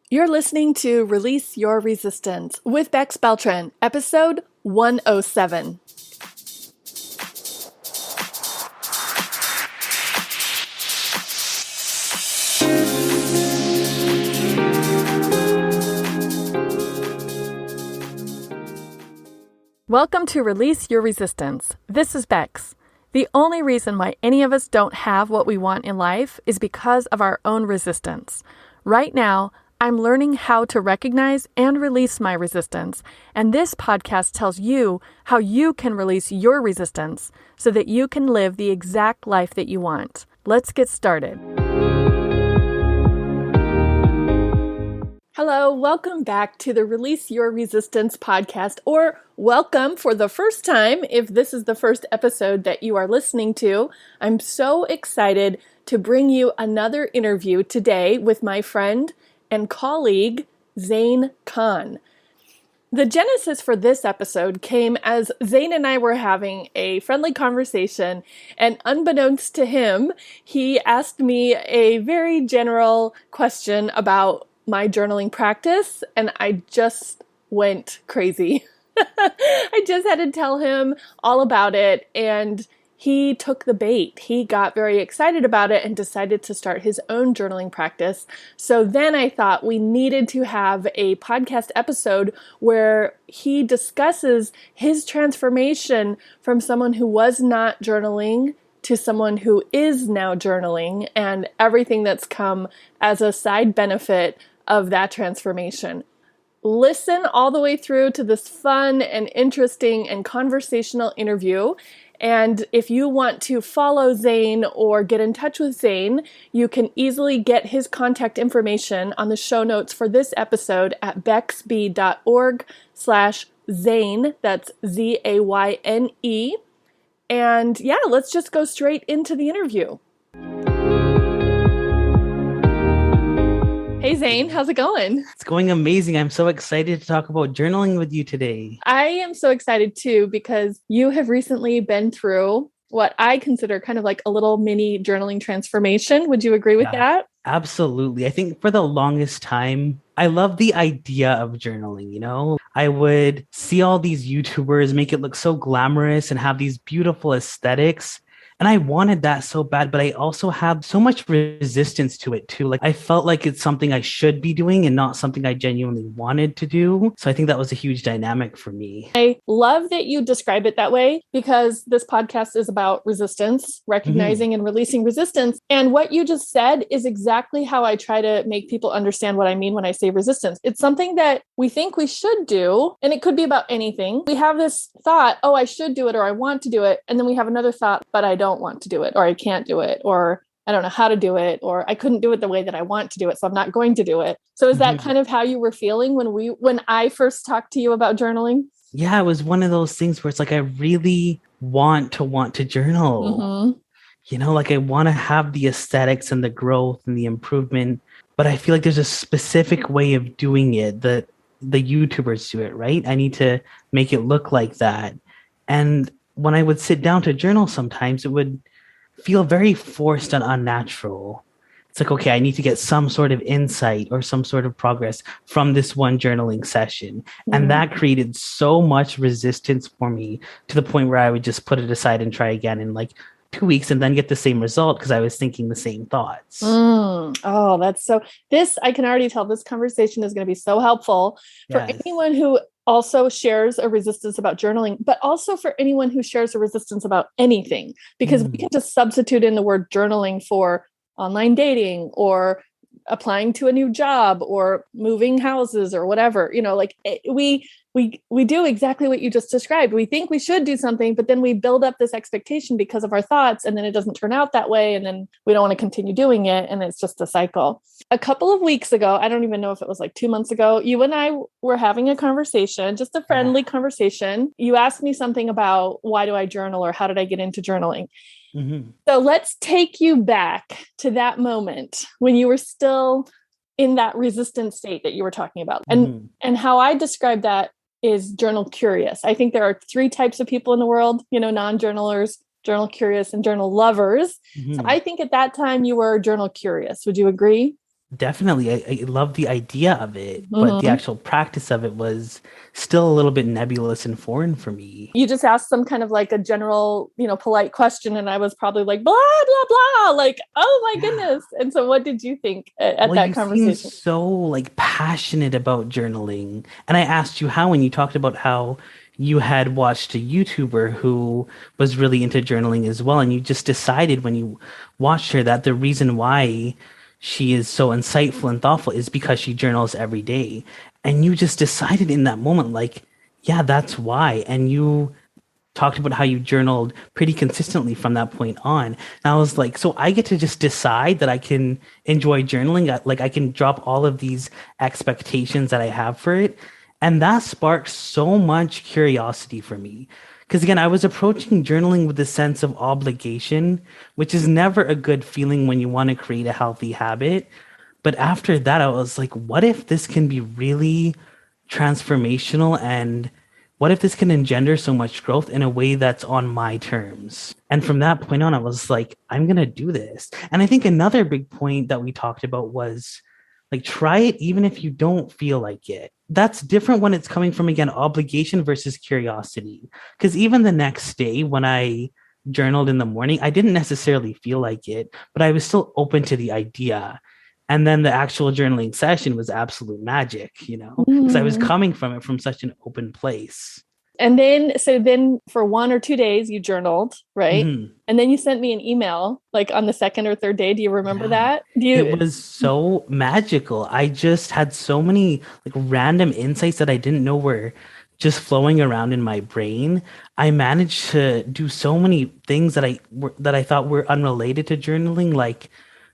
You're listening to Release Your Resistance with Bex Beltran, episode 107. Welcome to Release Your Resistance. This is Bex. The only reason why any of us don't have what we want in life is because of our own resistance. Right now, I'm learning how to recognize and release my resistance, and this podcast tells you how you can release your resistance so that you can live the exact life that you want. Let's get started. Hello, welcome back to the Release Your Resistance podcast, or welcome for the first time if this is the first episode that you are listening to. I'm so excited to bring you another interview today with my friend and colleague, Zayne Khan. The genesis for this episode came as Zayne and I were having a friendly conversation, and unbeknownst to him, he asked me a very general question about my journaling practice, and I just went crazy. I just had to tell him all about it, and he took the bait. He got very excited about it and decided to start his own journaling practice. So then I thought we needed to have a podcast episode where he discusses his transformation from someone who was not journaling to someone who is now journaling and everything that's come as a side benefit of that transformation. Listen all the way through to this fun and interesting and conversational interview. And if you want to follow Zayne or get in touch with Zayne, you can easily get his contact information on the show notes for this episode at bexb.org/Zayne. That's Zayne. And yeah, let's just go straight into the interview. Hey Zayne, how's it going? It's going amazing. I'm so excited to talk about journaling with you today. I am so excited too, because you have recently been through what I consider kind of like a little mini journaling transformation. Would you agree with that? Absolutely. I think for the longest time, I love the idea of journaling, I would see all these YouTubers make it look so glamorous and have these beautiful aesthetics. And I wanted that so bad, but I also have so much resistance to it too. Like I felt like it's something I should be doing and not something I genuinely wanted to do. So I think that was a huge dynamic for me. I love that you describe it that way, because this podcast is about resistance, recognizing and releasing resistance. And what you just said is exactly how I try to make people understand what I mean when I say resistance. It's something that we think we should do, and it could be about anything. We have this thought, oh, I should do it, or I want to do it. And then we have another thought, but I don't want to do it, or I can't do it, or I don't know how to do it, or I couldn't do it the way that I want to do it, so I'm not going to do it. So is that kind of how you were feeling when I first talked to you about journaling? Yeah, it was one of those things where it's like I really want to journal. Like I want to have the aesthetics and the growth and the improvement, but I feel like there's a specific way of doing it that the YouTubers do it, right? I need to make it look like that. And when I would sit down to journal, sometimes it would feel very forced and unnatural. It's like, okay, I need to get some sort of insight or some sort of progress from this one journaling session. And that created so much resistance for me to the point where I would just put it aside and try again in like 2 weeks and then get the same result because I was thinking the same thoughts. Oh, I can already tell this conversation is going to be so helpful for anyone who also shares a resistance about journaling, but also for anyone who shares a resistance about anything, because we can just substitute in the word journaling for online dating or applying to a new job or moving houses or whatever, we do exactly what you just described. We think we should do something, but then we build up this expectation because of our thoughts, and then it doesn't turn out that way. And then we don't want to continue doing it. And it's just a cycle. A couple of weeks ago, I don't even know if it was like 2 months ago, you and I were having a conversation, just a friendly conversation. You asked me something about why do I journal, or how did I get into journaling? So let's take you back to that moment when you were still in that resistant state that you were talking about. And how I describe that is journal curious. I think there are 3 types of people in the world, non-journalers, journal curious, and journal lovers. So I think at that time you were journal curious. Would you agree? Definitely. I love the idea of it, but the Mhm. actual practice of it was still a little bit nebulous and foreign for me. You just asked some kind of like a general, polite question, and I was probably like, blah, blah, blah, like, oh my Yeah. goodness. And so, what did you think at Well, that you seem conversation? so like passionate about journaling. And I asked you how, and you talked about how you had watched a YouTuber who was really into journaling as well. And you just decided when you watched her that the reason why she is so insightful and thoughtful is because she journals every day. And you just decided in that moment, like, yeah, that's why. And you talked about how you journaled pretty consistently from that point on. And I was like, so I get to just decide that I can enjoy journaling. Like I can drop all of these expectations that I have for it. And that sparked so much curiosity for me. Because again, I was approaching journaling with a sense of obligation, which is never a good feeling when you want to create a healthy habit. But after that, I was like, what if this can be really transformational, and what if this can engender so much growth in a way that's on my terms? And from that point on, I was like, I'm going to do this. And I think another big point that we talked about was like, try it even if you don't feel like it. That's different when it's coming from, again, obligation versus curiosity. Because even the next day, when I journaled in the morning, I didn't necessarily feel like it, but I was still open to the idea. And then the actual journaling session was absolute magic, because I was Mm. coming from it from such an open place. And then for 1 or 2 days you journaled, right? Mhm. And then you sent me an email like on the second or third day. Do you remember Yeah. that? Do It you? was so magical. I just had so many like random insights that I didn't know were just flowing around in my brain. I managed to do so many things that I thought were unrelated to journaling, like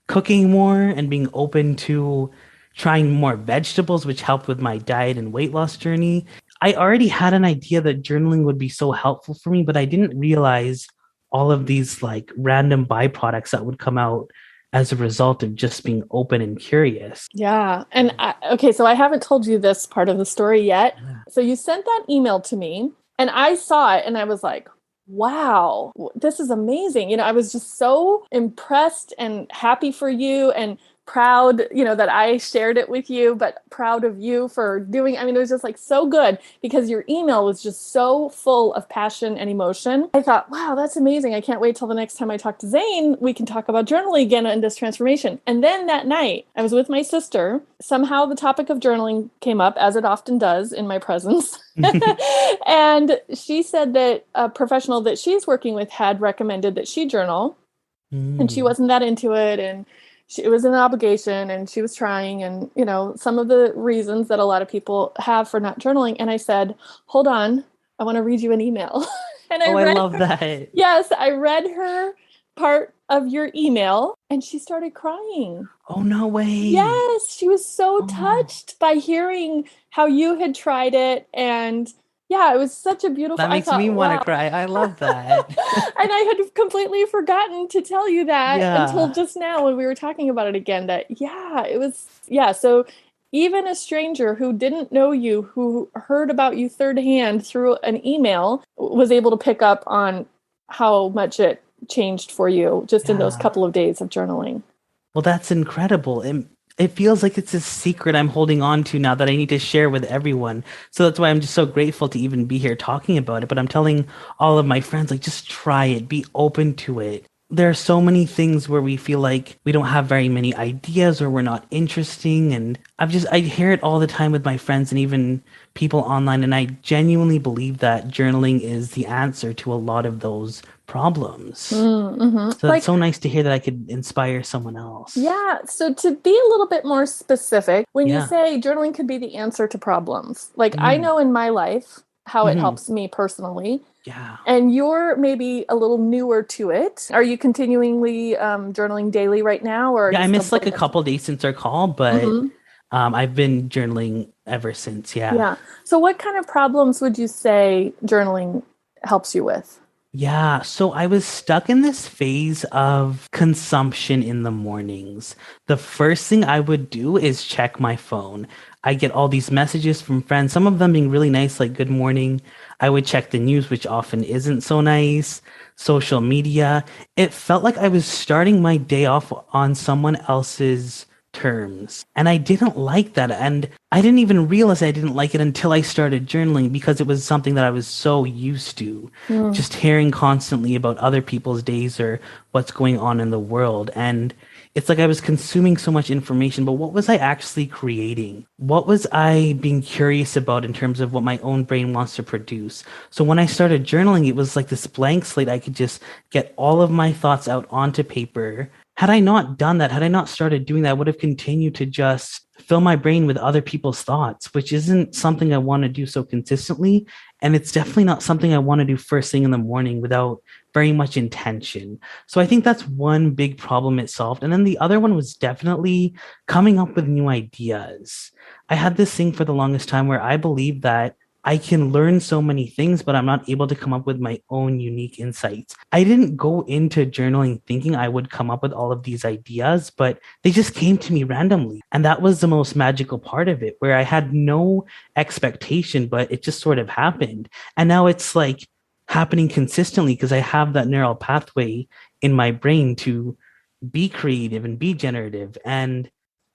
cooking more and being open to trying more vegetables, which helped with my diet and weight loss journey. I already had an idea that journaling would be so helpful for me, but I didn't realize all of these like random byproducts that would come out as a result of just being open and curious. Yeah. Okay, so I haven't told you this part of the story yet. Yeah. So you sent that email to me and I saw it and I was like, wow, this is amazing. I was just so impressed and happy for you and proud, that I shared it with you, but proud of you for doing. I mean, it was just like so good because your email was just so full of passion and emotion. I thought, wow, that's amazing. I can't wait till the next time I talk to Zayne. We can talk about journaling again and this transformation. And then that night, I was with my sister. Somehow the topic of journaling came up, as it often does in my presence. And she said that a professional that she's working with had recommended that she journal, and she Mm. wasn't that into it, and it was an obligation, and she was trying, and some of the reasons that a lot of people have for not journaling. And I said, hold on, I want to read you an email. And I Oh, I read love her, that. yes, I read her part of your email, and she started crying. Oh, no way. Yes, she was so Oh, touched by hearing how you had tried it. And yeah, it was such a beautiful, that I makes me thought, want to wow. cry. I love that. And I had completely forgotten to tell you that until Yeah. just now when we were talking about it again, that yeah, it was, yeah. So even a stranger who didn't know you, who heard about you third hand through an email, was able to pick up on how much it changed for you just in those Yeah. couple of days of journaling. Well, that's incredible. It feels like it's a secret I'm holding on to now that I need to share with everyone. So that's why I'm just so grateful to even be here talking about it. But I'm telling all of my friends, like, just try it, be open to it. There are so many things where we feel like we don't have very many ideas or we're not interesting. And I hear it all the time with my friends and even people online. And I genuinely believe that journaling is the answer to a lot of those problems. Mm-hmm. So it's Like, so nice to hear that I could inspire someone else. yeah. So to be a little bit more specific, when you Yeah. say journaling could be the answer to problems, like I Mm. know in my life how it Hmm. helps me personally, Yeah. and you're maybe a little newer to it. Are you continually journaling daily right now, or are Yeah, you I still missed like building a up to? couple days since our call, but Mm-hmm. I've been journaling ever since. Yeah. Yeah. So what kind of problems would you say journaling helps you with? Yeah, so I was stuck in this phase of consumption in the mornings. The first thing I would do is check my phone. I get all these messages from friends, some of them being really nice, like good morning. I would check the news, which often isn't so nice, social media. It felt like I was starting my day off on someone else's terms. And I didn't like that. And I didn't even realize I didn't like it until I started journaling because it was something that I was so used to, just hearing constantly about other people's days or what's going on in the world. And it's like I was consuming so much information, but what was I actually creating? What was I being curious about in terms of what my own brain wants to produce? So when I started journaling, it was like this blank slate. I could just get all of my thoughts out onto paper. Had I not done that, had I not started doing that, I would have continued to just fill my brain with other people's thoughts, which isn't something I want to do so consistently. And it's definitely not something I want to do first thing in the morning without very much intention. So I think that's one big problem it solved. And then the other one was definitely coming up with new ideas. I had this thing for the longest time where I believed that I can learn so many things, but I'm not able to come up with my own unique insights. I didn't go into journaling thinking I would come up with all of these ideas, but they just came to me randomly. And that was the most magical part of it, where I had no expectation, but it just sort of happened. And now it's like happening consistently because I have that neural pathway in my brain to be creative and be generative. And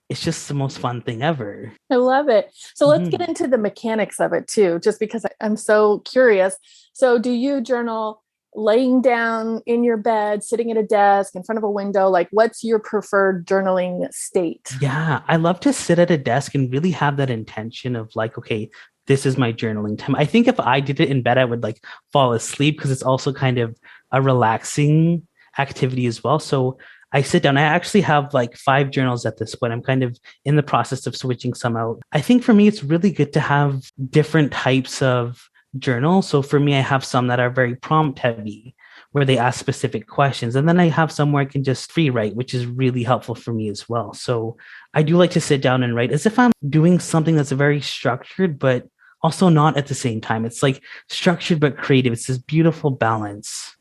it's just the most fun thing ever. I love it. So let's get into the mechanics of it too, just because I'm so curious. So do you journal laying down in your bed, sitting at a desk in front of a window? Like, what's your preferred journaling state? Yeah, I love to sit at a desk and really have that intention of like, okay, this is my journaling time. I think if I did it in bed, I would like fall asleep because it's also kind of a relaxing activity as well. So I sit down. I actually have like 5 journals at this point. I'm kind of in the process of switching some out. I think for me, it's really good to have different types of journals. So for me, I have some that are very prompt heavy, where they ask specific questions. And then I have some where I can just free write, which is really helpful for me as well. So I do like to sit down and write as if I'm doing something that's very structured, but also not at the same time. It's like structured but creative. It's this beautiful balance.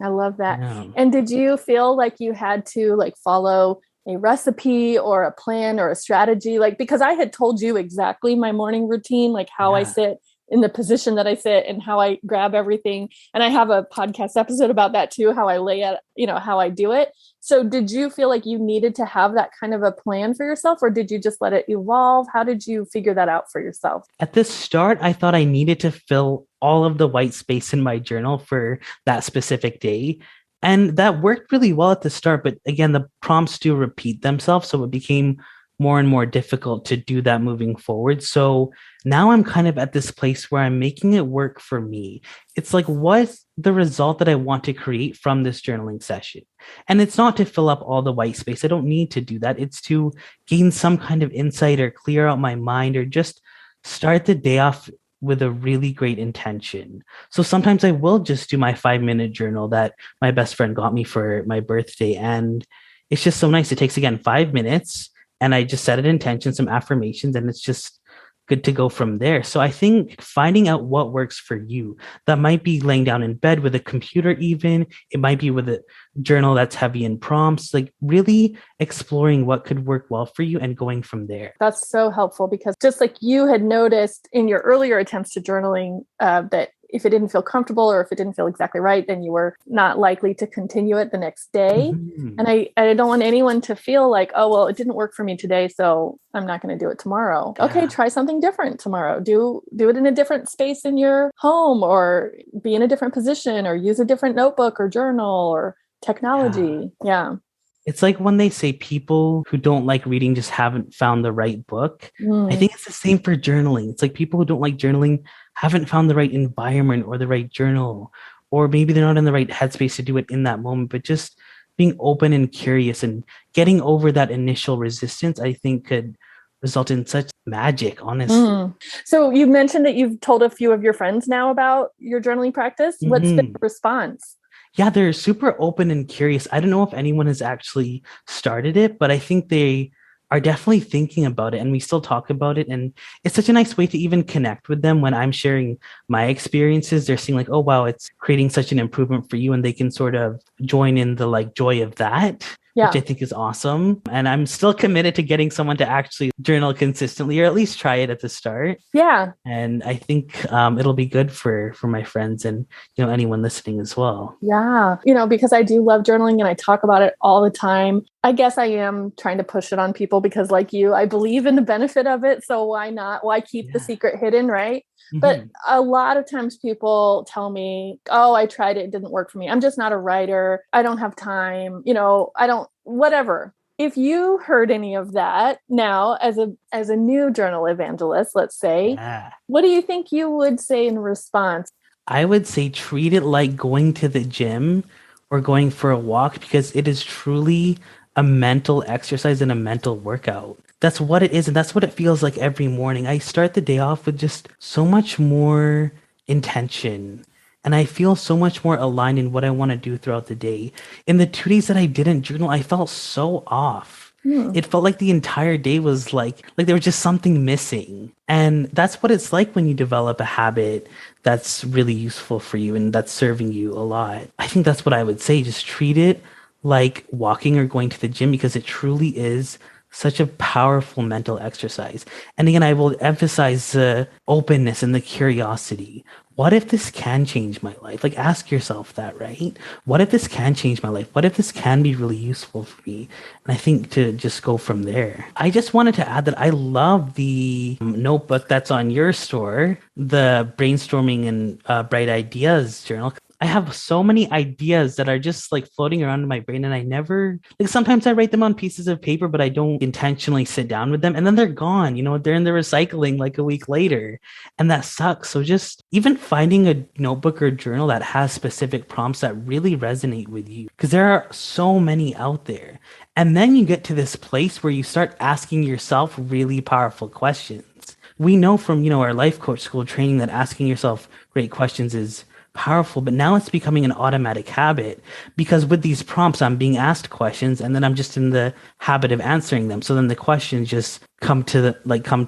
I love that. Yeah. And did you feel like you had to like follow a recipe or a plan or a strategy? Like, because I had told you exactly my morning routine, like how I sit in the position that I sit and how I grab everything. And I have a podcast episode about that too, how I lay out, how I do it. So did you feel like you needed to have that kind of a plan for yourself, or did you just let it evolve? How did you figure that out for yourself? At the start, I thought I needed to fill all of the white space in my journal for that specific day. And that worked really well at the start. But again, the prompts do repeat themselves. So it became more and more difficult to do that moving forward. So now I'm kind of at this place where I'm making it work for me. It's like, what's the result that I want to create from this journaling session? And it's not to fill up all the white space. I don't need to do that. It's to gain some kind of insight or clear out my mind or just start the day off with a really great intention. So sometimes I will just do my 5-minute journal that my best friend got me for my birthday. And it's just so nice. It takes, again, 5 minutes. And I just set an intention, some affirmations, and it's just good to go from there. So I think finding out what works for you, that might be laying down in bed with a computer even, it might be with a journal that's heavy in prompts, like really exploring what could work well for you and going from there. That's so helpful because just like you had noticed in your earlier attempts to journaling that if it didn't feel comfortable or if it didn't feel exactly right, then you were not likely to continue it the next day. Mm-hmm. And I don't want anyone to feel like, oh, well, it didn't work for me today, so I'm not going to do it tomorrow. Yeah. Okay, try something different tomorrow. Do it in a different space in your home, or be in a different position, or use a different notebook or journal or technology. Yeah. It's like when they say people who don't like reading just haven't found the right book. I think it's the same for journaling. It's like people who don't like journaling haven't found the right environment or the right journal, or maybe they're not in the right headspace to do it in that moment, but just being open and curious and getting over that initial resistance, I think could result in such magic, honestly. So you mentioned that you've told a few of your friends now about your journaling practice. What's been the response? Yeah, they're super open and curious. I don't know if anyone has actually started it, but I think they are definitely thinking about it, and we still talk about it. And it's such a nice way to even connect with them when I'm sharing my experiences. They're seeing like, oh, wow, it's creating such an improvement for you. And they can sort of join in the like joy of that. which I Yeah. think is awesome. And I'm still committed to getting someone to actually journal consistently, or at least try it at the start. Yeah. And I think it'll be good for my friends and anyone listening as well. Yeah. Because I do love journaling and I talk about it all the time. I guess I am trying to push it on people because, like you, I believe in the benefit of it. So why not? Why keep the Yeah. secret hidden, right? But Mm-hmm. a lot of times people tell me, oh, I tried it. It didn't work for me. I'm just not a writer. I don't have time. I don't, whatever. If you heard any of that now as a new journal evangelist, let's say, Yeah. what do you think you would say in response? I would say treat it like going to the gym or going for a walk because it is truly a mental exercise and a mental workout. That's what it is, and that's what it feels like every morning. I start the day off with just so much more intention, and I feel so much more aligned in what I want to do throughout the day. In the 2 days that I didn't journal, I felt so off. Hmm. It felt like the entire day was like there was just something missing. And that's what it's like when you develop a habit that's really useful for you and that's serving you a lot. I think that's what I would say. Just treat it like walking or going to the gym because it truly is such a powerful mental exercise. And again, I will emphasize the openness and the curiosity. What if this can change my life? Like, ask yourself that, right? What if this can change my life? What if this can be really useful for me? And I think to just go from there. I just wanted to add that I love the notebook that's on your store, the brainstorming and bright ideas journal. I have so many ideas that are just like floating around in my brain, and I never like sometimes I write them on pieces of paper, but I don't intentionally sit down with them, and then they're gone. They're in the recycling like a week later, and that sucks. So just even finding a notebook or journal that has specific prompts that really resonate with you, because there are so many out there. And then you get to this place where you start asking yourself really powerful questions. We know from, our life coach school training that asking yourself great questions is powerful, but now it's becoming an automatic habit because with these prompts, I'm being asked questions and then I'm just in the habit of answering them. So then the questions just come to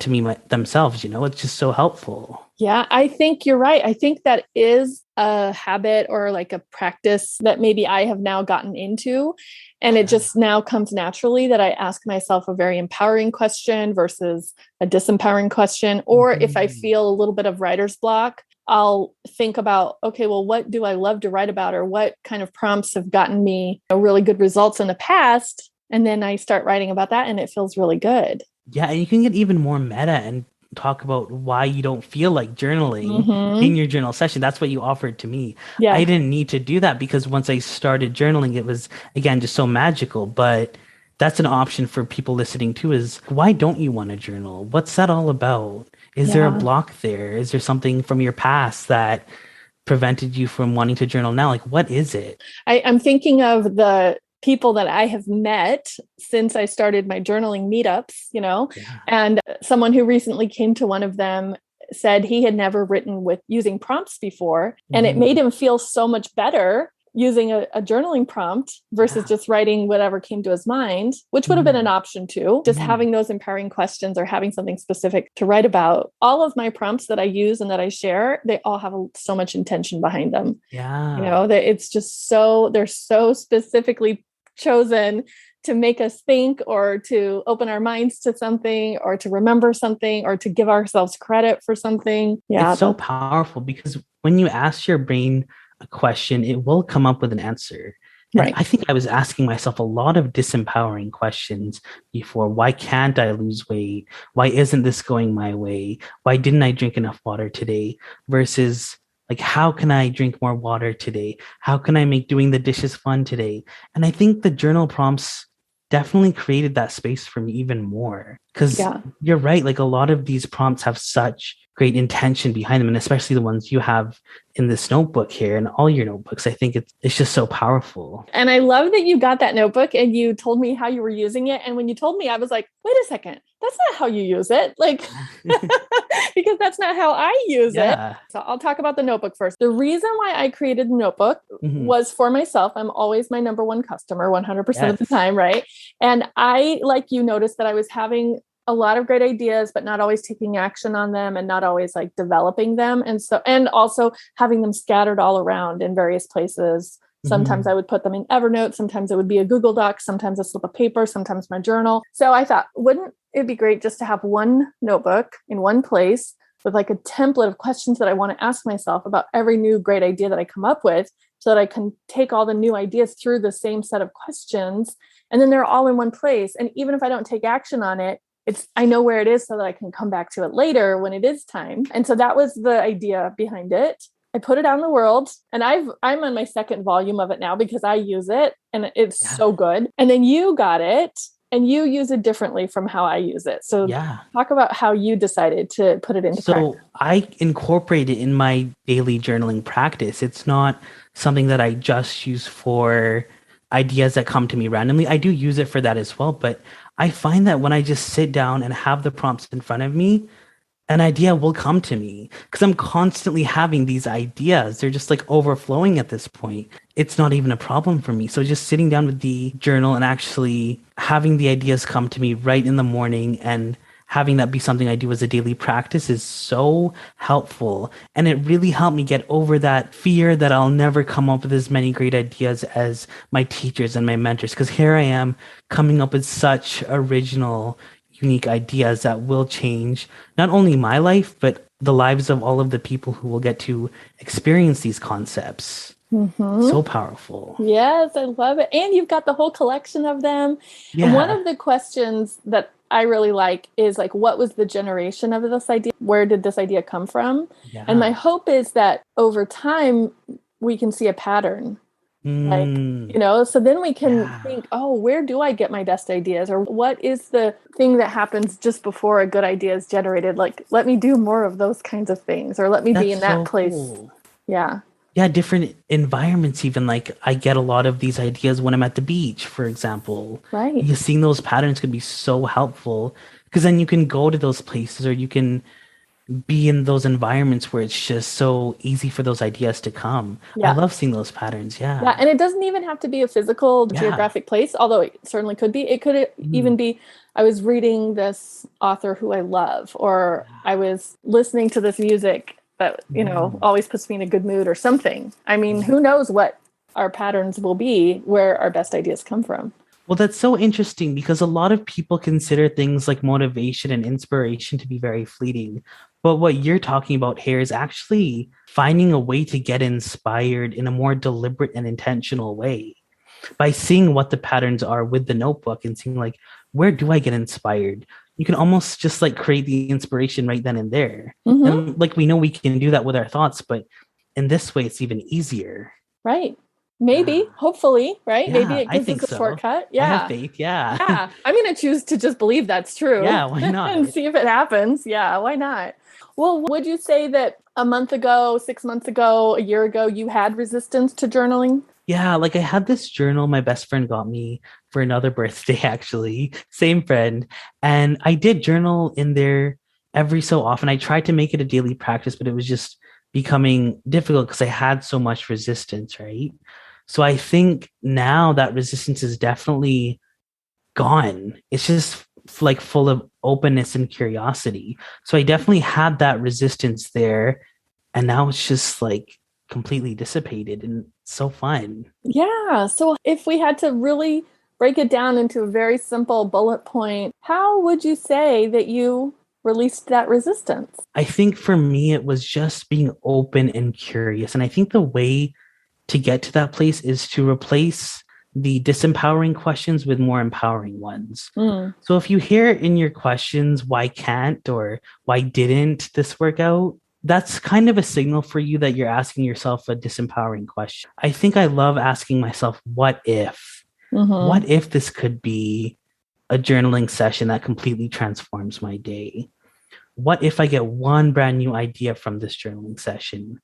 me themselves, it's just so helpful. Yeah, I think you're right. I think that is a habit or like a practice that maybe I have now gotten into. And it just now comes naturally that I ask myself a very empowering question versus a disempowering question. Or if I Mhm. feel a little bit of writer's block, I'll think about, okay, well, what do I love to write about? Or what kind of prompts have gotten me really good results in the past? And then I start writing about that and it feels really good. Yeah, and you can get even more meta and talk about why you don't feel like journaling in Mm-hmm. your journal session. That's what you offered to me. I Yeah. didn't need to do that because once I started journaling, it was again just so magical. But that's an option for people listening too is why don't you want to journal? What's that all about? Is there a Yeah. block there? Is there something from your past that prevented you from wanting to journal now? Like, what is it? I'm thinking of the people that I have met since I started my journaling meetups, Yeah. and someone who recently came to one of them said he had never written with using prompts before. And it made Mhm. him feel so much better using a journaling prompt versus Yeah. just writing whatever came to his mind, which would have been an Mhm. option too. Just Mhm. having those empowering questions or having something specific to write about. All of my prompts that I use and that I share, they all have so much intention behind them. Yeah. That it's just they're so specifically chosen to make us think or to open our minds to something or to remember something or to give ourselves credit for something. It's Yeah, so powerful because when you ask your brain a question, it will come up with an answer. And right. I think I was asking myself a lot of disempowering questions before. Why can't I lose weight? Why isn't this going my way? Why didn't I drink enough water today? Versus, like, how can I drink more water today? How can I make doing the dishes fun today? And I think the journal prompts definitely created that space for me even more. Because Yeah. you're right, like, a lot of these prompts have such great intention behind them, and especially the ones you have in this notebook here and all your notebooks. I think it's just so powerful. And I love that you got that notebook and you told me how you were using it. And when you told me, I was like, wait a second, that's not how you use it. Like, because that's not how I use it. Yeah. So I'll talk about the notebook first. The reason why I created the notebook Mhm. was for myself. I'm always my number one customer 100% of the Yes. time, right? And I, like you, noticed that I was having a lot of great ideas, but not always taking action on them and not always like developing them. And also having them scattered all around in various places Sometimes I would put them in Evernote. Sometimes it would be a Google Doc, sometimes a slip of paper, sometimes my journal. So I thought, wouldn't it be great just to have one notebook in one place with like a template of questions that I want to ask myself about every new great idea that I come up with, so that I can take all the new ideas through the same set of questions. And then they're all in one place. And even if I don't take action on it, I know where it is so that I can come back to it later when it is time. And so that was the idea behind it. I put it out in the world, and I'm on my second volume of it now because I use it and it's so good. And then you got it and you use it differently from how I use it. So talk about how you decided to put it into practice. So I incorporate it in my daily journaling practice. It's not something that I just use for ideas that come to me randomly. I do use it for that as well, but I find that when I just sit down and have the prompts in front of me, an idea will come to me because I'm constantly having these ideas. They're just like overflowing at this point. It's not even a problem for me. So just sitting down with the journal and actually having the ideas come to me right in the morning and having that be something I do as a daily practice is so helpful. And it really helped me get over that fear that I'll never come up with as many great ideas as my teachers and my mentors. Because here I am coming up with such original, unique ideas that will change not only my life, but the lives of all of the people who will get to experience these concepts. So powerful. Yes, I love it. And you've got the whole collection of them. Yeah. And one of the questions that I really like is like, what was the generation of this idea? Where did this idea come from? Yeah. And my hope is that over time, we can see a pattern. Like, so then we can think, oh, where do I get my best ideas? Or what is the thing that happens just before a good idea is generated? Like, let me do more of those kinds of things, or let me be in that place. Cool. Yeah. Yeah, different environments even. Like, I get a lot of these ideas when I'm at the beach, for example. Right. Seeing those patterns could be so helpful because then you can go to those places or you can be in those environments where it's just so easy for those ideas to come. Yeah. I love seeing those patterns. Yeah. Yeah. And it doesn't even have to be a physical geographic place, although it certainly could be. It could even be, I was reading this author who I love, or I was listening to this music that, always puts me in a good mood or something. I mean, who knows what our patterns will be, where our best ideas come from. Well, that's so interesting because a lot of people consider things like motivation and inspiration to be very fleeting. But what you're talking about here is actually finding a way to get inspired in a more deliberate and intentional way by seeing what the patterns are with the notebook and seeing like, where do I get inspired? You can almost just like create the inspiration right then and there. And like, we know we can do that with our thoughts, but in this way, it's even easier. Right. Maybe, hopefully, right? Maybe it gives us a shortcut. Yeah. I have faith. Yeah. Yeah. I'm going to choose to just believe that's true. Yeah. Why not? And see if it happens. Yeah. Why not? Well, would you say that a month ago, 6 months ago, a year ago, you had resistance to journaling? Yeah. Like I had this journal my best friend got me for another birthday, actually. Same friend. And I did journal in there every so often. I tried to make it a daily practice, but it was just becoming difficult because I had so much resistance, right? So I think now that resistance is definitely gone. It's just like full of openness and curiosity. So I definitely had that resistance there. And now it's just like completely dissipated and so fun. Yeah. So if we had to really break it down into a very simple bullet point, how would you say that you released that resistance? I think for me, it was just being open and curious. And I think the way to get to that place is to replace the disempowering questions with more empowering ones. So if you hear in your questions, why can't or why didn't this work out? That's kind of a signal for you that you're asking yourself a disempowering question. I think I love asking myself, what if? What if this could be a journaling session that completely transforms my day? What if I get one brand new idea from this journaling session?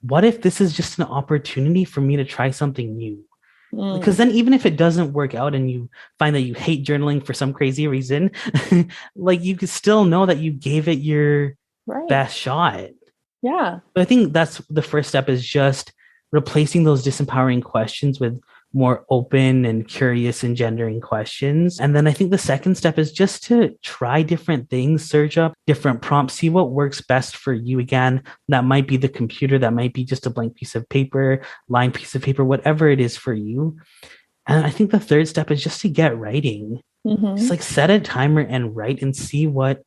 What if this is just an opportunity for me to try something new? Because then even if it doesn't work out and you find that you hate journaling for some crazy reason, like you could still know that you gave it your best shot. Yeah. But I think that's the first step, is just replacing those disempowering questions with more open and curious and gendering questions. And then I think the second step is just to try different things, search up different prompts, see what works best for you. Again, that might be the computer, that might be just a blank piece of paper, lined piece of paper, whatever it is for you. And I think the third step is just to get writing. Just like set a timer and write and see what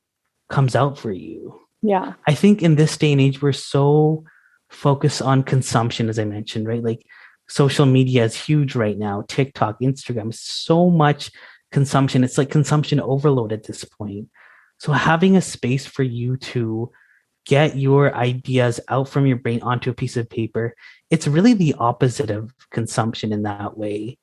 comes out for you. Yeah. I think in this day and age, we're so focused on consumption, as I mentioned, right? Like social media is huge right now. TikTok, Instagram, so much consumption. It's like consumption overload at this point. So having a space for you to get your ideas out from your brain onto a piece of paper, it's really the opposite of consumption in that way.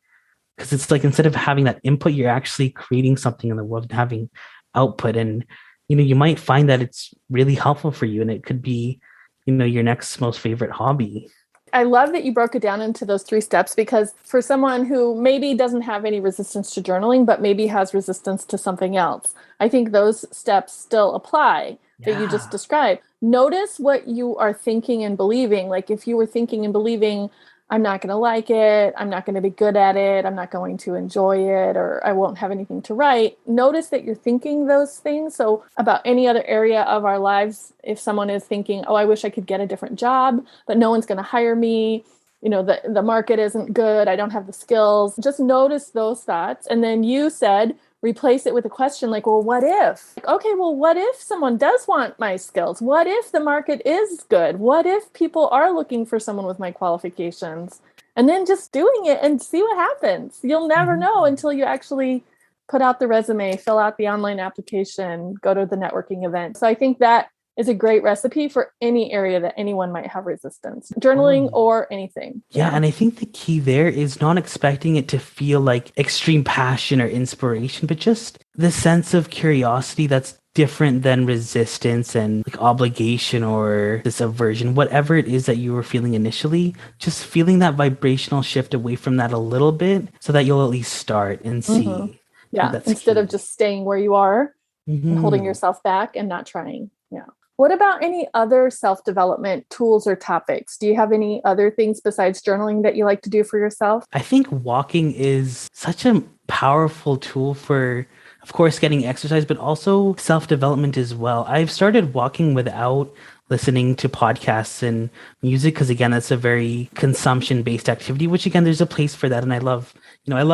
Because it's like instead of having that input, you're actually creating something in the world and having output. And, you might find that it's really helpful for you and it could be, your next most favorite hobby. I love that you broke it down into those 3 steps, because for someone who maybe doesn't have any resistance to journaling, but maybe has resistance to something else, I think those steps still apply that you just described. Notice what you are thinking and believing. Like if you were thinking and believing, I'm not going to like it, I'm not going to be good at it, I'm not going to enjoy it, or I won't have anything to write. Notice that you're thinking those things. So about any other area of our lives, if someone is thinking, oh, I wish I could get a different job, but no one's going to hire me, the market isn't good, I don't have the skills. Just notice those thoughts. And then you said, replace it with a question like, well, what if? Okay, well, what if someone does want my skills? What if the market is good? What if people are looking for someone with my qualifications? And then just doing it and see what happens. You'll never know until you actually put out the resume, fill out the online application, go to the networking event. So I think that is a great recipe for any area that anyone might have resistance, journaling or anything. Yeah. And I think the key there is not expecting it to feel like extreme passion or inspiration, but just the sense of curiosity that's different than resistance and like obligation or this aversion, whatever it is that you were feeling initially, just feeling that vibrational shift away from that a little bit so that you'll at least start and see. Yeah. Instead of just staying where you are and holding yourself back and not trying. Yeah. What about any other self-development tools or topics? Do you have any other things besides journaling that you like to do for yourself? I think walking is such a powerful tool for, of course, getting exercise, but also self-development as well. I've started walking without listening to podcasts and music because, again, that's a very consumption-based activity, which, again, there's a place for that. And I love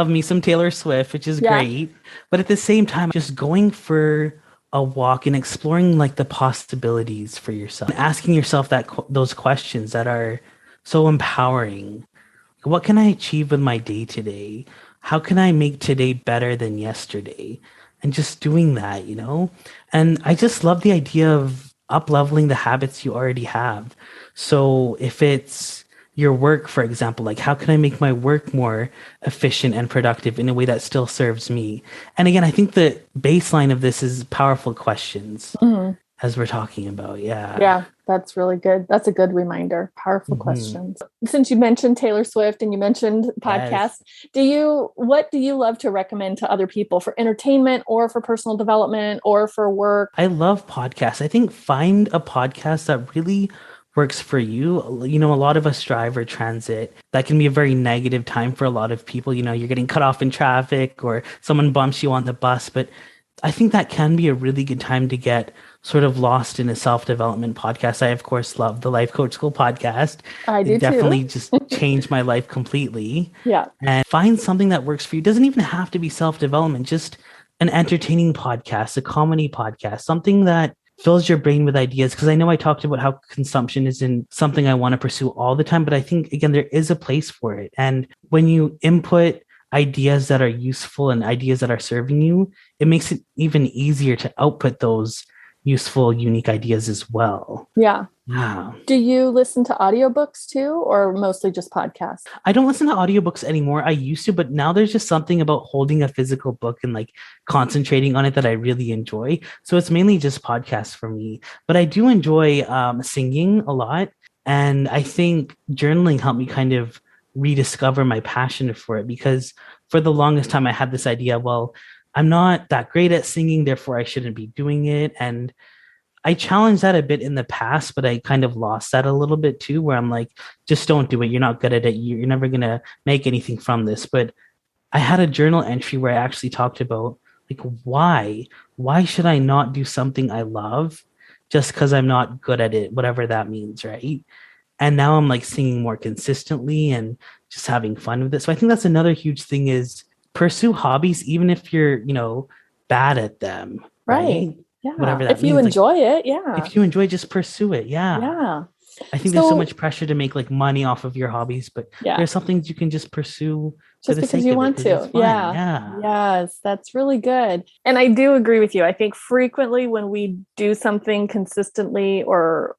me some Taylor Swift, which is great. But at the same time, just going for a walk and exploring like the possibilities for yourself and asking yourself those questions that are so empowering. What can I achieve with my day today? How can I make today better than yesterday? And just doing that, and I just love the idea of up-leveling the habits you already have. So if it's your work, for example, like how can I make my work more efficient and productive in a way that still serves me? And again, I think the baseline of this is powerful questions as we're talking about. Yeah, that's really good. That's a good reminder. Powerful questions. Since you mentioned Taylor Swift and you mentioned podcasts, what do you love to recommend to other people for entertainment or for personal development or for work? I love podcasts. I think find a podcast that really works for you. A lot of us drive or transit. That can be a very negative time for a lot of people. You're getting cut off in traffic or someone bumps you on the bus. But I think that can be a really good time to get sort of lost in a self-development podcast. I, of course, love the Life Coach School podcast. I do definitely too. just changed my life completely. Yeah. And find something that works for you. It doesn't even have to be self-development, just an entertaining podcast, a comedy podcast, something that fills your brain with ideas. Because I know I talked about how consumption isn't something I want to pursue all the time, but I think, again, there is a place for it. And when you input ideas that are useful and ideas that are serving you, it makes it even easier to output those useful, unique ideas as well. Yeah. Wow. Do you listen to audiobooks too, or mostly just podcasts? I don't listen to audiobooks anymore. I used to, but now there's just something about holding a physical book and like concentrating on it that I really enjoy. So it's mainly just podcasts for me. But I do enjoy singing a lot. And I think journaling helped me kind of rediscover my passion for it, because for the longest time I had this idea, well, I'm not that great at singing, therefore I shouldn't be doing it. And I challenged that a bit in the past, but I kind of lost that a little bit too, where I'm like, just don't do it. You're not good at it. You're never going to make anything from this. But I had a journal entry where I actually talked about like, why should I not do something I love just because I'm not good at it, whatever that means, right? And now I'm like singing more consistently and just having fun with it. So I think that's another huge thing is pursue hobbies, even if you're, bad at them, Right. right? Yeah. Whatever that If you means. Like enjoy it. Yeah. if you enjoy, just pursue it. Yeah. Yeah. I think there's so So much pressure to make like money off of your hobbies, but yeah, there's some things you can just pursue for just the because sake you of it want because it's to. fun. Yeah. Yeah. Yes, that's really good. And I do agree with you. I think frequently when we do something consistently or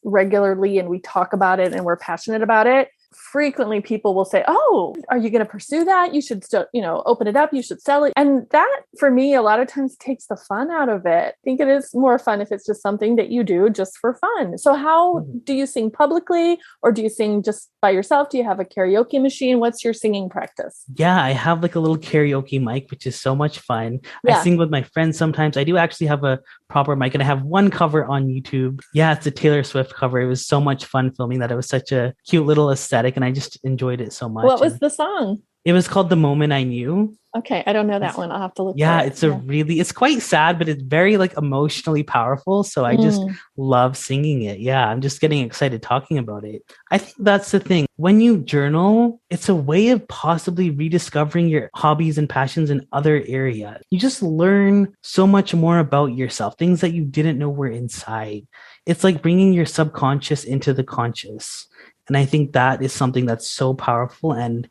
regularly and we talk about it and we're passionate about it, frequently people will say, "Oh, are you going to pursue that? You should still, open it up. You should sell it." And that for me, a lot of times takes the fun out of it. I think it is more fun if it's just something that you do just for fun. So how do you sing publicly or do you sing just by yourself? Do you have a karaoke machine? What's your singing practice? Yeah, I have like a little karaoke mic, which is so much fun. I Yeah. sing with my friends sometimes. I do actually have a proper mic and I have one cover on YouTube. Yeah, it's a Taylor Swift cover. It was so much fun filming that. It was such a cute little aesthetic and I just enjoyed it so What much. was And the song? it was called The Moment I Knew. Okay, I don't know that It's, one. I'll have to look for yeah, it. Yeah. it's quite sad, but it's very like emotionally powerful. So I just Mm. love singing it. Yeah, I'm just getting excited talking about it. I think that's the thing. When you journal, it's a way of possibly rediscovering your hobbies and passions in other areas. You just learn so much more about yourself, things that you didn't know were inside. It's like bringing your subconscious into the conscious. And I think that is something that's so powerful. And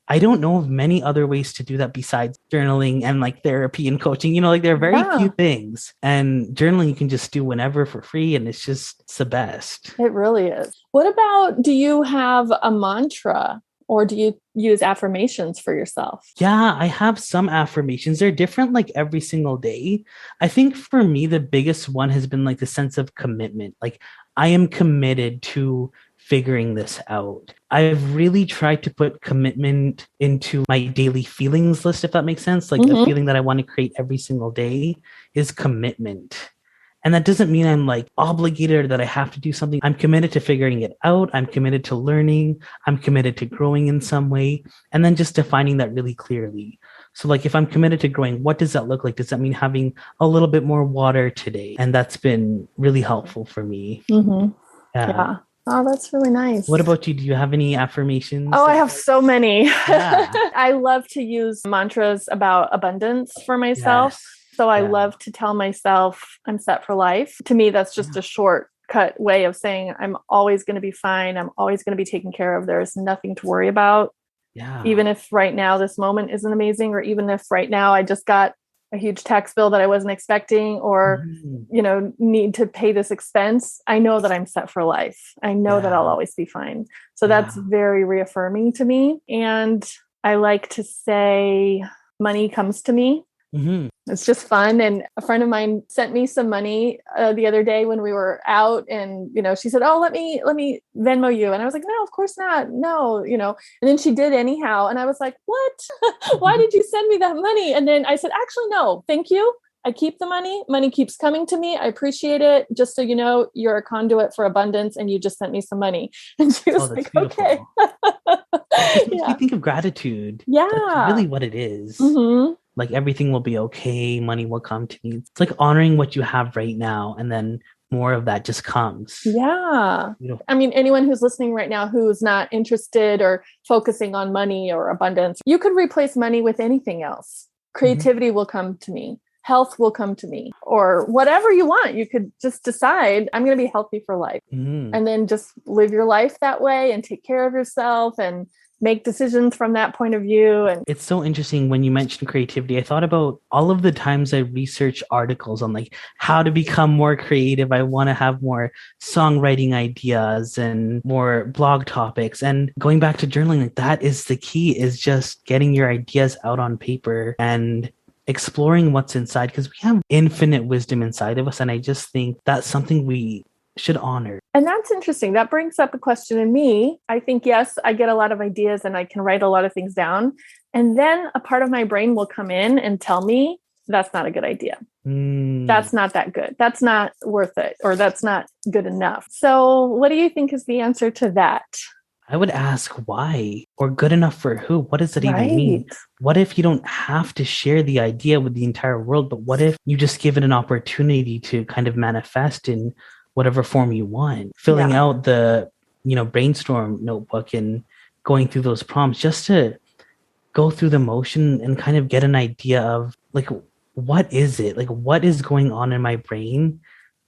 I don't know of many other ways to do that besides journaling and like therapy and coaching. Like there are very few Yeah, things, and journaling you can just do whenever for free, and it's the best. it really is. What about, do you have a mantra or do you use affirmations for yourself? Yeah, I have some affirmations. They're different like every single day. I think for me, the biggest one has been like the sense of commitment. Like I am committed to figuring this out. I've really tried to put commitment into my daily feelings list, if that makes sense. Like a Mm-hmm. feeling that I want to create every single day is commitment. And that doesn't mean I'm like obligated or that I have to do something. I'm committed to figuring it out. I'm committed to learning. I'm committed to growing in some way. And then just defining that really clearly. So, like, if I'm committed to growing, what does that look like? Does that mean having a little bit more water today? And that's been really helpful for me. Mm-hmm. Yeah. Yeah. Oh, that's really nice. What about you? Do you have any affirmations? Oh, I have so many. Yeah. I love to use mantras about abundance for myself. Yes. So I Yeah. love to tell myself I'm set for life. To me, that's just a shortcut way of saying I'm always going to be fine. I'm always going to be taken care of. There's nothing to worry about. Yeah. Even if right now this moment isn't amazing, or even if right now I just got a huge tax bill that I wasn't expecting, or need to pay this expense, I know that I'm set for life. I know that I'll always be fine. So that's very reaffirming to me. And I like to say money comes to me. Mm-hmm. It's just fun. And a friend of mine sent me some money the other day when we were out, and she said, "Oh, let me Venmo you." And I was like, "No, of course not. No." And then she did anyhow, and I was like, "What? Why did you send me that money?" And then I said, "Actually, no, thank you. I keep the money. Money keeps coming to me. I appreciate it. Just so you know, you're a conduit for abundance, and you just sent me some money." And she was like, Beautiful. "Okay." It makes me think of gratitude. Yeah. That's really what it is. Mm-hmm. Like everything will be okay. Money will come to me. It's like honoring what you have right now, and then more of that just comes. Yeah. I mean, anyone who's listening right now who's not interested or focusing on money or abundance, you could replace money with anything else. Creativity will come to me. Health will come to me, or whatever you want. You could just decide, I'm going to be healthy for life. And then just live your life that way and take care of yourself and make decisions from that point of view. And it's so interesting when you mentioned creativity. I thought about all of the times I research articles on like how to become more creative. I want to have more songwriting ideas and more blog topics. And going back to journaling, like that is the key, is just getting your ideas out on paper and exploring what's inside, because we have infinite wisdom inside of us. And I just think that's something we should honor. And that's interesting. That brings up a question in me. I think, yes, I get a lot of ideas and I can write a lot of things down. And then a part of my brain will come in and tell me that's not a good idea. That's not that good. That's not worth it, or that's not good enough. So what do you think is the answer to that? I would ask why, or good enough for who? What does it even mean? Right. What if you don't have to share the idea with the entire world, but what if you just give it an opportunity to kind of manifest in whatever form you want? Filling Yeah. out the, brainstorm notebook and going through those prompts just to go through the motion and kind of get an idea of like, what is it? Like, what is going on in my brain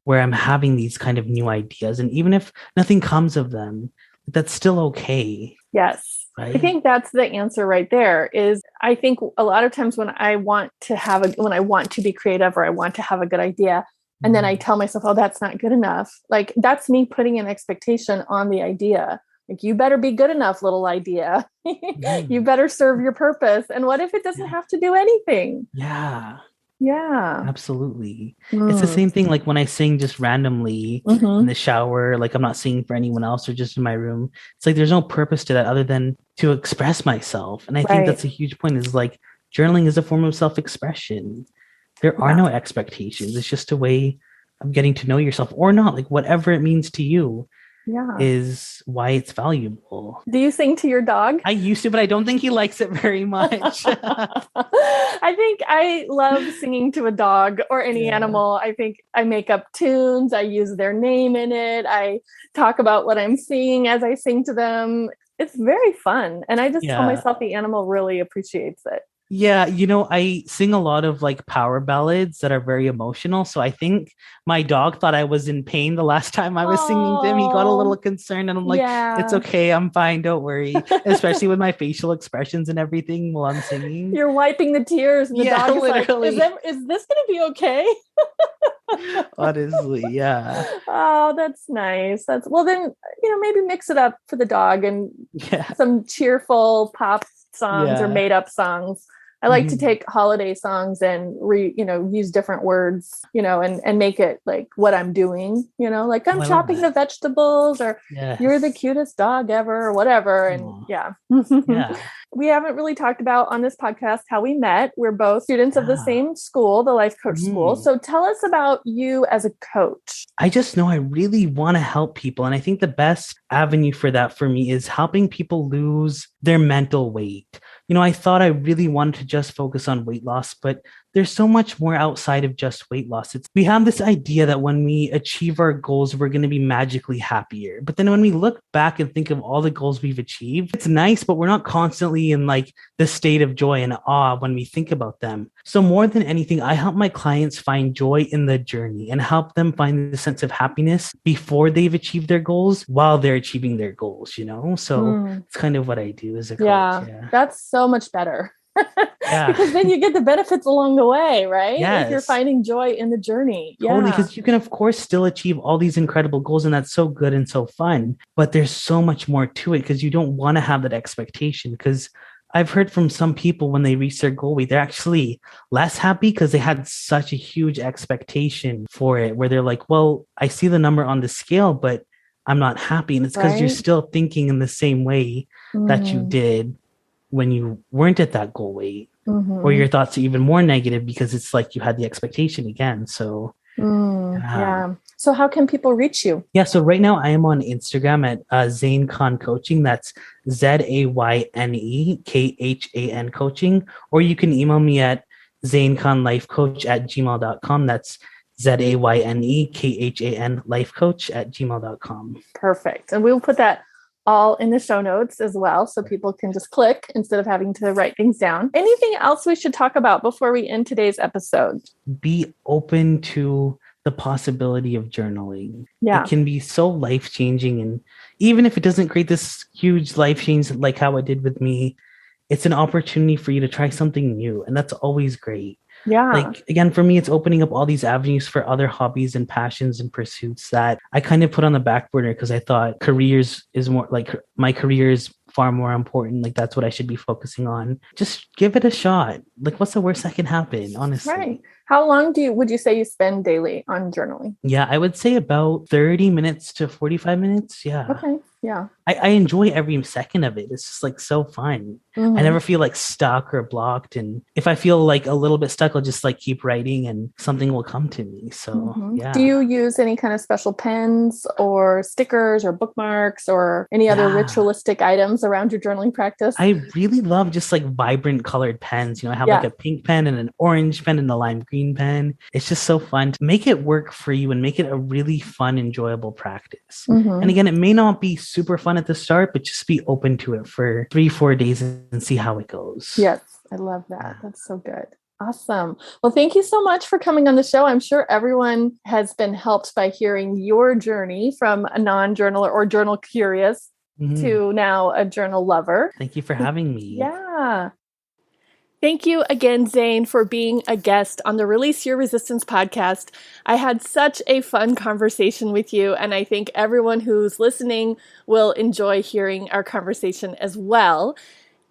where I'm having these kind of new ideas? And even if nothing comes of them, that's still okay. Yes. Right? I think that's the answer right there. Is I think a lot of times when I want to be creative, or I want to have a good idea, and then I tell myself, oh, that's not good enough. Like, that's me putting an expectation on the idea. Like, you better be good enough, little idea. You better serve your purpose. And what if it doesn't have to do anything? Yeah. Yeah. Absolutely. It's the same thing like when I sing just randomly in the shower, like I'm not singing for anyone else or just in my room. It's like there's no purpose to that other than to express myself. And I think that's a huge point, is like journaling is a form of self-expression. There are no expectations. It's just a way of getting to know yourself, or not, like whatever it means to you. Is why it's valuable. Do you sing to your dog? I used to, but I don't think he likes it very much. I think I love singing to a dog or any animal. I think I make up tunes. I use their name in it. I talk about what I'm seeing as I sing to them. It's very fun. And I just tell myself the animal really appreciates it. Yeah, I sing a lot of like power ballads that are very emotional. So I think my dog thought I was in pain the last time I was singing to him. He got a little concerned, and I'm like, it's okay, I'm fine, don't worry. Especially with my facial expressions and everything while I'm singing. You're wiping the tears, and the dog is literally. Like, is this going to be okay? Honestly, yeah. Oh, that's nice. Well, then, maybe mix it up for the dog and some cheerful pop songs or made up songs. I like to take holiday songs and use different words, and make it like what I'm doing, like I'm chopping the vegetables, or you're the cutest dog ever, or whatever. And we haven't really talked about on this podcast how we met. We're both students of the same school, the Life Coach School. So tell us about you as a coach. I just know I really want to help people. And I think the best avenue for that for me is helping people lose their mental weight. I thought I really wanted to just focus on weight loss, but there's so much more outside of just weight loss. We have this idea that when we achieve our goals, we're going to be magically happier. But then when we look back and think of all the goals we've achieved, it's nice, but we're not constantly in like the state of joy and awe when we think about them. So more than anything, I help my clients find joy in the journey and help them find the sense of happiness before they've achieved their goals while they're achieving their goals, So it's kind of what I do as a coach. Yeah. That's so much better. Because then you get the benefits along the way, right? Yes. If you're finding joy in the journey. Totally, because you can, of course, still achieve all these incredible goals, and that's so good and so fun. But there's so much more to it, because you don't want to have that expectation. Because I've heard from some people when they reach their goal weight, they're actually less happy because they had such a huge expectation for it, where they're like, well, I see the number on the scale, but I'm not happy. And it's because you're still thinking in the same way that you did when you weren't at that goal weight, or your thoughts are even more negative because it's like you had the expectation again. So, So how can people reach you? Yeah. So right now I am on Instagram at Zayne Khan Coaching. That's ZayneKhan Coaching. Or you can email me at ZayneKhanLifeCoach@gmail.com. That's ZayneKhan LifeCoach@gmail.com. Perfect. And we'll put that all in the show notes as well, so people can just click instead of having to write things down. Anything else we should talk about before we end today's episode? Be open to the possibility of journaling. Yeah. It can be so life-changing. And even if it doesn't create this huge life change like how it did with me, it's an opportunity for you to try something new. And that's always great. Yeah. Like, again, for me, it's opening up all these avenues for other hobbies and passions and pursuits that I kind of put on the back burner because I thought careers is more like my career is far more important. Like, that's what I should be focusing on. Just give it a shot. Like, what's the worst that can happen, honestly? Right. How long would you say you spend daily on journaling? Yeah, I would say about 30 minutes to 45 minutes. Yeah. Okay. Yeah. I enjoy every second of it. It's just like so fun. I never feel like stuck or blocked. And if I feel like a little bit stuck, I'll just like keep writing and something will come to me. So yeah. Do you use any kind of special pens or stickers or bookmarks or any other ritualistic items around your journaling practice? I really love just like vibrant colored pens. I have like a pink pen and an orange pen and a lime green pen. It's just so fun to make it work for you and make it a really fun, enjoyable practice. And again, it may not be super fun at the start, but just be open to it for 3-4 days and see how it goes. Yes, I love that. That's so good. Awesome. Well, thank you so much for coming on the show. I'm sure everyone has been helped by hearing your journey from a non-journaler or journal curious to now a journal lover. Thank you for having me. Yeah. Thank you again, Zayne, for being a guest on the Release Your Resistance podcast. I had such a fun conversation with you, and I think everyone who's listening will enjoy hearing our conversation as well.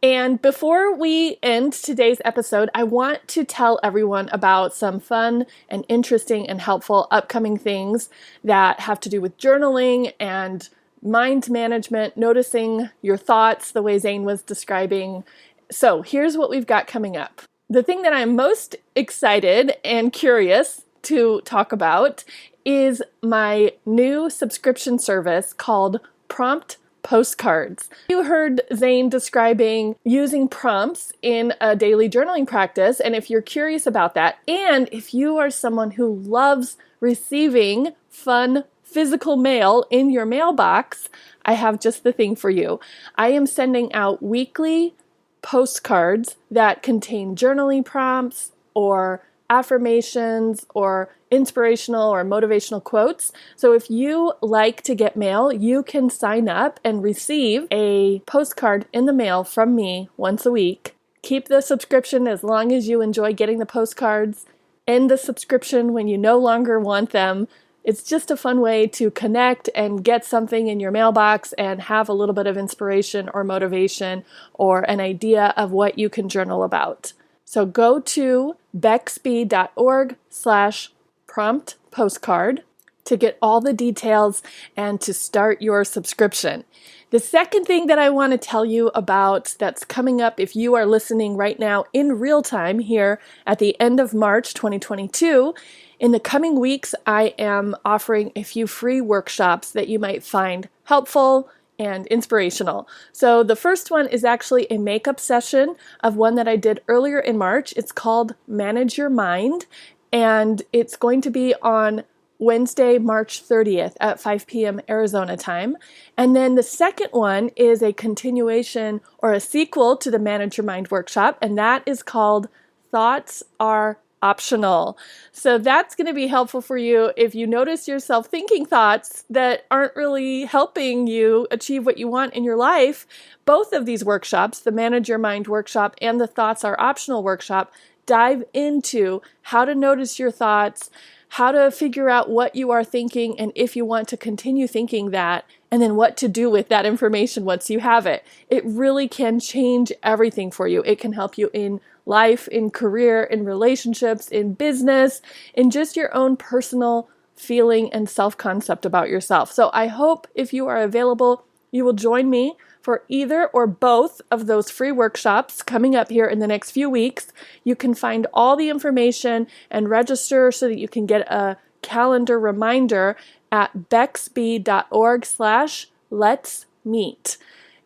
And before we end today's episode, I want to tell everyone about some fun and interesting and helpful upcoming things that have to do with journaling and mind management, noticing your thoughts the way Zayne was describing. So here's what we've got coming up. The thing that I'm most excited and curious to talk about is my new subscription service called Prompt Postcards. You heard Zayne describing using prompts in a daily journaling practice, and if you're curious about that, and if you are someone who loves receiving fun physical mail in your mailbox, I have just the thing for you. I am sending out weekly postcards that contain journaling prompts or affirmations or inspirational or motivational quotes. So if you like to get mail, you can sign up and receive a postcard in the mail from me once a week. Keep the subscription as long as you enjoy getting the postcards. End the subscription when you no longer want them. It's just a fun way to connect and get something in your mailbox and have a little bit of inspiration or motivation or an idea of what you can journal about. So go to bexb.org/prompt postcard to get all the details and to start your subscription. The second thing that I want to tell you about that's coming up if you are listening right now in real time here at the end of March 2022, in the coming weeks, I am offering a few free workshops that you might find helpful and inspirational. So the first one is actually a makeup session of one that I did earlier in March. It's called Manage Your Mind, and it's going to be on Wednesday, March 30th at 5 p.m. Arizona time. And then the second one is a continuation or a sequel to the Manage Your Mind workshop, and that is called Thoughts Are Optional. So that's going to be helpful for you if you notice yourself thinking thoughts that aren't really helping you achieve what you want in your life. Both of these workshops, the Manage Your Mind workshop and the Thoughts Are Optional workshop, dive into how to notice your thoughts, how to figure out what you are thinking and if you want to continue thinking that, and then what to do with that information once you have it. It really can change everything for you. It can help you in life, in career, in relationships, in business, in just your own personal feeling and self-concept about yourself. So I hope if you are available, you will join me for either or both of those free workshops coming up here in the next few weeks. You can find all the information and register so that you can get a calendar reminder at bexb.org/let's meet.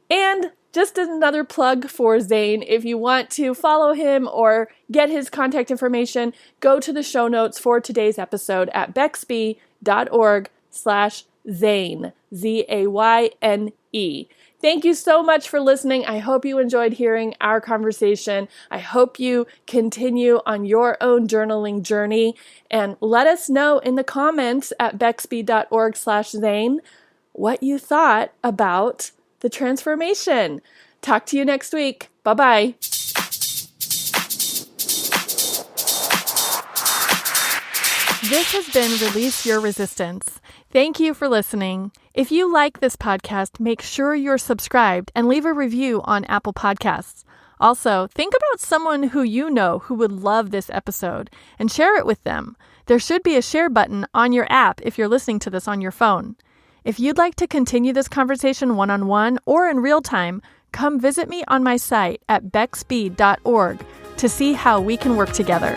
And just another plug for Zayne, if you want to follow him or get his contact information, go to the show notes for today's episode at bexb.org/Zayne, Zayne. Thank you so much for listening. I hope you enjoyed hearing our conversation. I hope you continue on your own journaling journey, and let us know in the comments at bexb.org/Zayne what you thought about the transformation. Talk to you next week. Bye-bye. This has been Release Your Resistance. Thank you for listening. If you like this podcast, make sure you're subscribed and leave a review on Apple Podcasts. Also, think about someone who you know who would love this episode and share it with them. There should be a share button on your app if you're listening to this on your phone. If you'd like to continue this conversation one-on-one or in real time, come visit me on my site at beckspeed.org to see how we can work together.